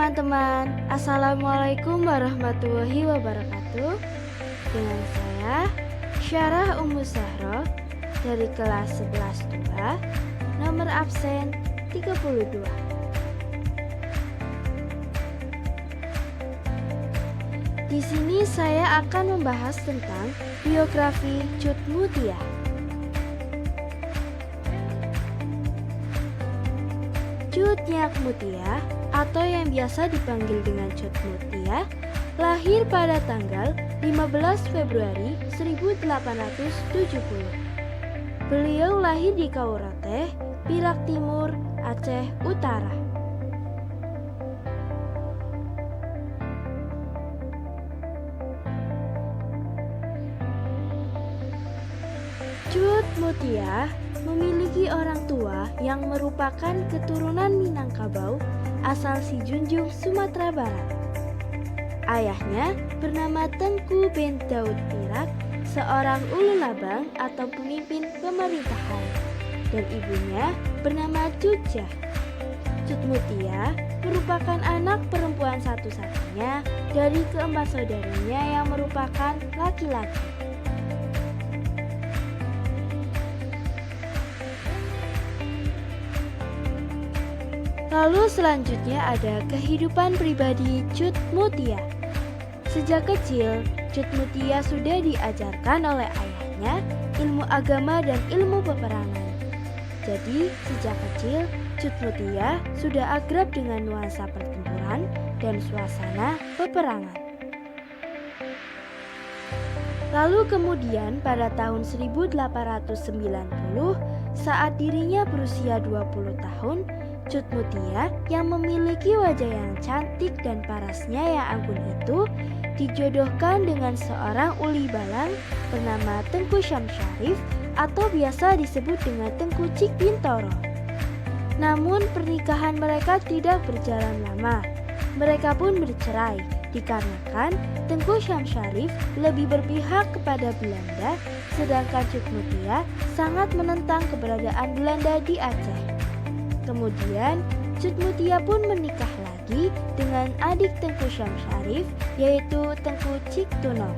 teman-teman, Assalamualaikum warahmatullahi wabarakatuh. Dengan saya, Syarah Ummu Zahro dari kelas 11-2, nomor absen 32. Di sini saya akan membahas tentang biografi Cut Mutia. Cut Nyak Mutia atau yang biasa dipanggil dengan Cut Mutia lahir pada tanggal 15 Februari 1870. Beliau lahir di Kaurateh, Pirak Timur, Aceh Utara. Cut Mutia memiliki orang tua yang merupakan keturunan Minangkabau asal Sijunjung, Sumatera Barat. Ayahnya bernama Tengku bin Daud Pirak, seorang ulul labang atau pemimpin pemerintahan, dan ibunya bernama Cutjah. Cut Mutia merupakan anak perempuan satu-satunya dari keempat saudaranya yang merupakan laki-laki. Lalu selanjutnya ada kehidupan pribadi Cut Mutia. Sejak kecil, Cut Mutia sudah diajarkan oleh ayahnya ilmu agama dan ilmu peperangan. Jadi, sejak kecil, Cut Mutia sudah akrab dengan nuansa pertempuran dan suasana peperangan. Lalu kemudian pada tahun 1890, saat dirinya berusia 20 tahun, Cut Mutia yang memiliki wajah yang cantik dan parasnya yang anggun itu dijodohkan dengan seorang uli balang bernama Tengku Syamsyarif atau biasa disebut dengan Tengku Cik Bintoro. Namun pernikahan mereka tidak berjalan lama. Mereka pun bercerai dikarenakan Tengku Syamsyarif lebih berpihak kepada Belanda, sedangkan Cut Mutia sangat menentang keberadaan Belanda di Aceh. Kemudian Cut Mutia pun menikah lagi dengan adik Tengku Syamsyarif, yaitu Tengku Cik Tunong.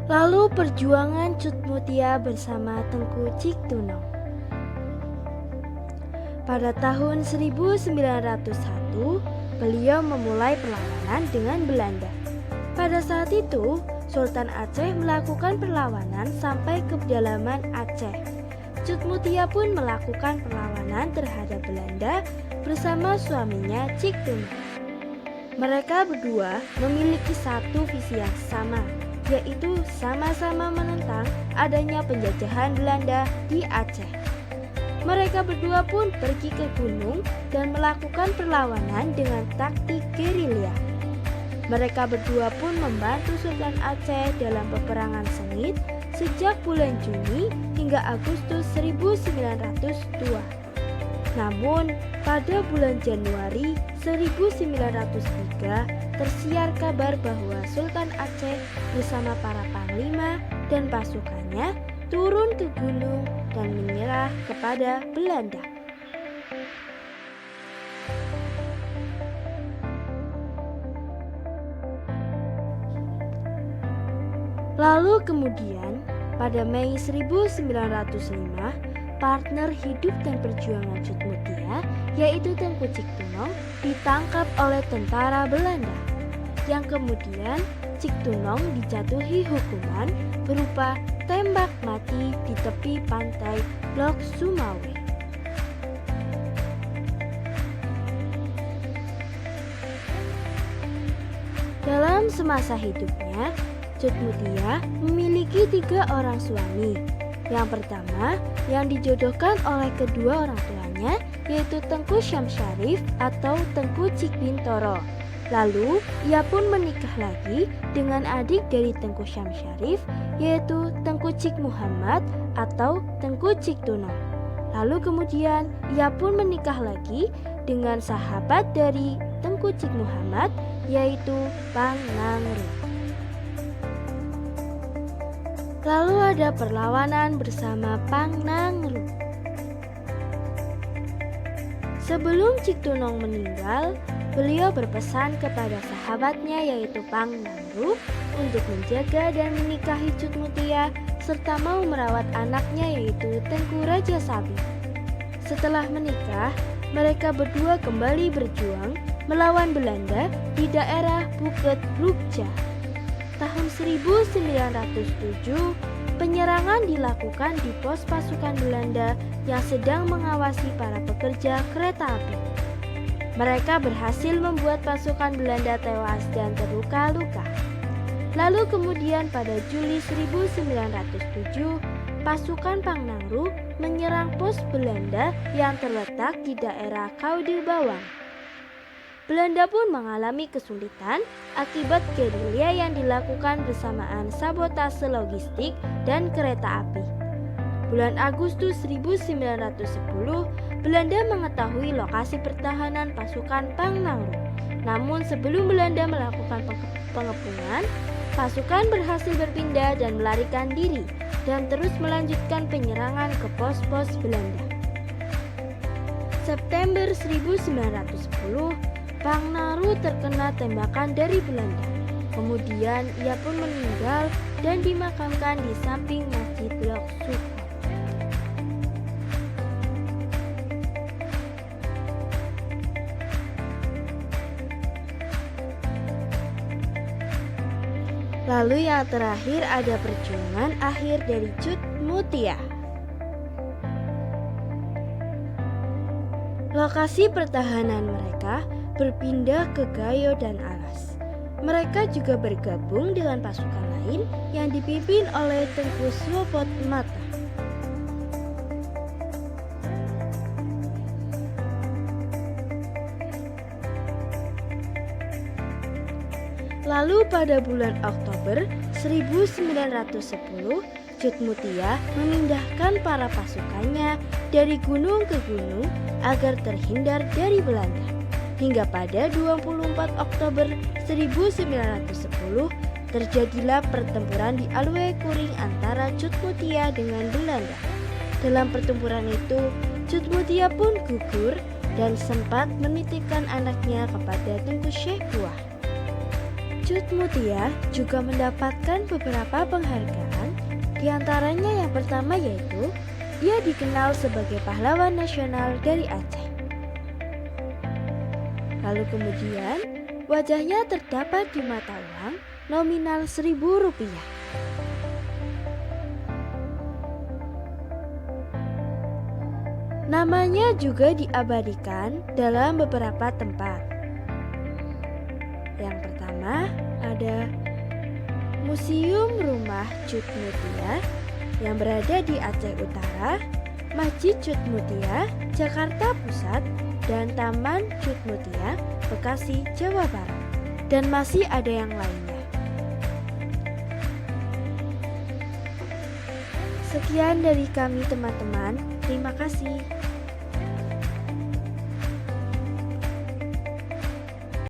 Lalu perjuangan Cut Mutia bersama Tengku Cik Tunong. Pada tahun 1901, beliau memulai perlawanan dengan Belanda. Pada saat itu, Sultan Aceh melakukan perlawanan sampai ke pedalaman Aceh. Cut Mutia pun melakukan perlawanan terhadap Belanda bersama suaminya Cik Tunong. Mereka berdua memiliki satu visi yang sama, yaitu sama-sama menentang adanya penjajahan Belanda di Aceh. Mereka berdua pun pergi ke gunung dan melakukan perlawanan dengan taktik gerilya. Mereka berdua pun membantu Sultan Aceh dalam peperangan sengit sejak bulan Juni hingga Agustus 1902. Namun, pada bulan Januari 1903 tersiar kabar bahwa Sultan Aceh bersama para panglima dan pasukannya turun ke gunung dan menyerah kepada Belanda. Lalu kemudian pada Mei 1905, partner hidup dan perjuangan Cut Mutia, yaitu Tengku Cik Tunong, ditangkap oleh tentara Belanda. Yang kemudian Cik Tunong dijatuhi hukuman berupa tembak mati di tepi pantai Blok Sumawe. Dalam semasa hidupnya, Cut Mutia memiliki 3 orang suami. Yang pertama yang dijodohkan oleh kedua orang tuanya yaitu Tengku Syamsyarif atau Tengku Cik Bintoro. Lalu ia pun menikah lagi dengan adik dari Tengku Syamsyarif yaitu Tengku Cik Muhammad atau Tengku Cik Tunong. Lalu kemudian ia pun menikah lagi dengan sahabat dari Tengku Cik Muhammad yaitu Pang Nangru. Lalu ada perlawanan bersama Pangnangru. Sebelum Ciktunong meninggal, beliau berpesan kepada sahabatnya yaitu Pangnangru untuk menjaga dan menikahi Cutmutia serta mau merawat anaknya yaitu Tengku Raja Sabi. Setelah menikah, mereka berdua kembali berjuang melawan Belanda di daerah Bukit Rukja. Tahun 1907, penyerangan dilakukan di pos pasukan Belanda yang sedang mengawasi para pekerja kereta api. Mereka berhasil membuat pasukan Belanda tewas dan terluka-luka. Lalu kemudian pada Juli 1907, pasukan Pangnangru menyerang pos Belanda yang terletak di daerah Kaude Bawang. Belanda pun mengalami kesulitan akibat gerilya yang dilakukan bersamaan sabotase logistik dan kereta api. Bulan Agustus 1910, Belanda mengetahui lokasi pertahanan pasukan Pangnangru. Namun sebelum Belanda melakukan pengepungan, pasukan berhasil berpindah dan melarikan diri dan terus melanjutkan penyerangan ke pos-pos Belanda. September 1910, Pangnangru terkena tembakan dari Belanda. Kemudian ia pun meninggal dan dimakamkan di samping Masjid Lok Sukhoi. Lalu yang terakhir ada perjuangan akhir dari Cutmutia. Lokasi pertahanan mereka berpindah ke Gayo dan Alas. Mereka juga bergabung dengan pasukan lain yang dipimpin oleh Tengku Swopotmata. Lalu pada bulan Oktober 1910, Cutmutia memindahkan para pasukannya dari gunung ke gunung agar terhindar dari Belanda. Hingga pada 24 Oktober 1910 terjadilah pertempuran di Alue Kuring antara Cutmutia dengan Belanda. Dalam pertempuran itu, Cutmutia pun gugur dan sempat menitipkan anaknya kepada Tengku Syekh Buah. Cutmutia juga mendapatkan beberapa penghargaan, di antaranya yang pertama yaitu dia dikenal sebagai pahlawan nasional dari Aceh. Lalu kemudian wajahnya terdapat di mata uang nominal Rp1.000. Namanya juga diabadikan dalam beberapa tempat. Yang pertama ada Museum Rumah Cutmutia yang berada di Aceh Utara, Masjid Cutmutia, Jakarta Pusat, dan Taman Cutmutia, Bekasi, Jawa Barat. Dan masih ada yang lainnya. Sekian dari kami teman-teman, terima kasih.